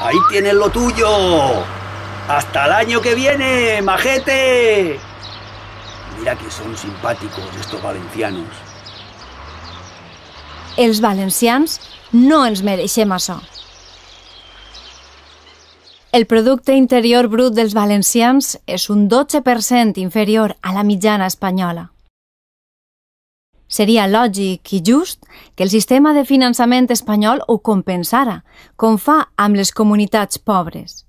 Ahí tienes lo tuyo. Hasta el año que viene, majete. Mira que son simpàticos estos valencianos. Els valencians no ens mereixem això. El producte interior brut dels valencians és un 12% inferior a la mitjana espanyola. Seria lògic i just que el sistema de finançament espanyol ho compensara, com fa amb les comunitats pobres.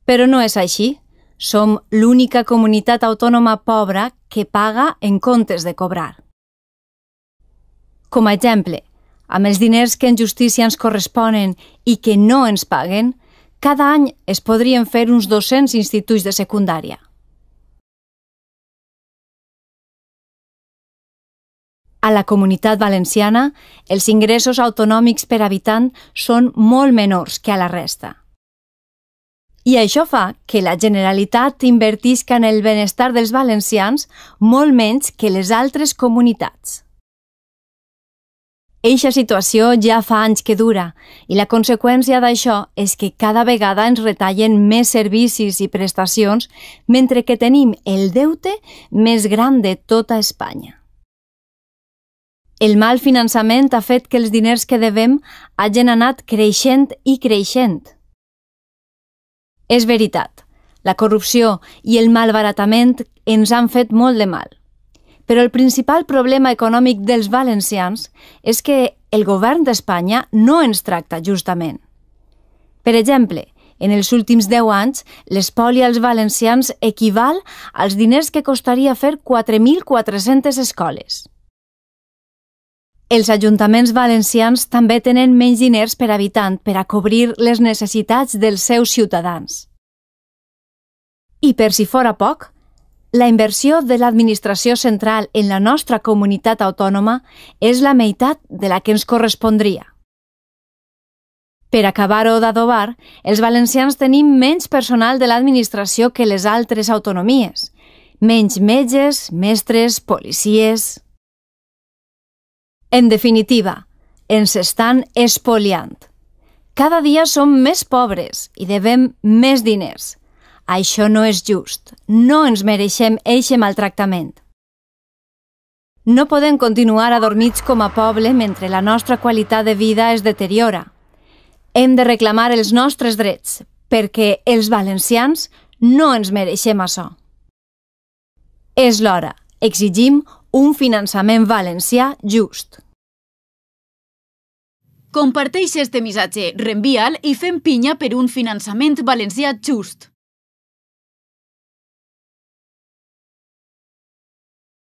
Però no és així. Som l'única comunitat autònoma pobra que paga en comptes de cobrar. Com a exemple, amb els diners que en justícia ens corresponen i que no ens paguen, cada any es podrien fer uns 200 instituts de secundària. A la Comunitat Valenciana, els ingressos autonòmics per habitant són molt menors que a la resta. I això fa que la Generalitat invertisca en el benestar dels valencians molt menys que les altres comunitats. Eixa situació ja fa anys que dura i la conseqüència d'això és que cada vegada ens retallen més servicis i prestacions mentre que tenim el deute més gran de tota Espanya. El mal finançament ha fet que els diners que devem hagin anat creixent i creixent. És veritat, la corrupció i el malbaratament ens han fet molt de mal. Però el principal problema econòmic dels valencians és que el govern d'Espanya no ens tracta justament. Per exemple, en els últims 10 anys, l'espoli als valencians equival als diners que costaria fer 4.400 escoles. Els ajuntaments valencians també tenen menys diners per habitant per a cobrir les necessitats dels seus ciutadans. I per si fora poc, la inversió de l'administració central en la nostra comunitat autònoma és la meitat de la que ens correspondria. Per acabar-ho d'adobar, els valencians tenim menys personal de l'administració que les altres autonomies, menys metges, mestres, policies... En definitiva, ens estan espoliant. Cada dia som més pobres i devem més diners. Això no és just. No ens mereixem eixe maltractament. No podem continuar adormits com a poble mentre la nostra qualitat de vida es deteriora. Hem de reclamar els nostres drets, perquè els valencians no ens mereixem això. És l'hora. Exigim un finançament valencià just. Comparteix este missatge, reenvia'l i fem pinya per un finançament valencià just.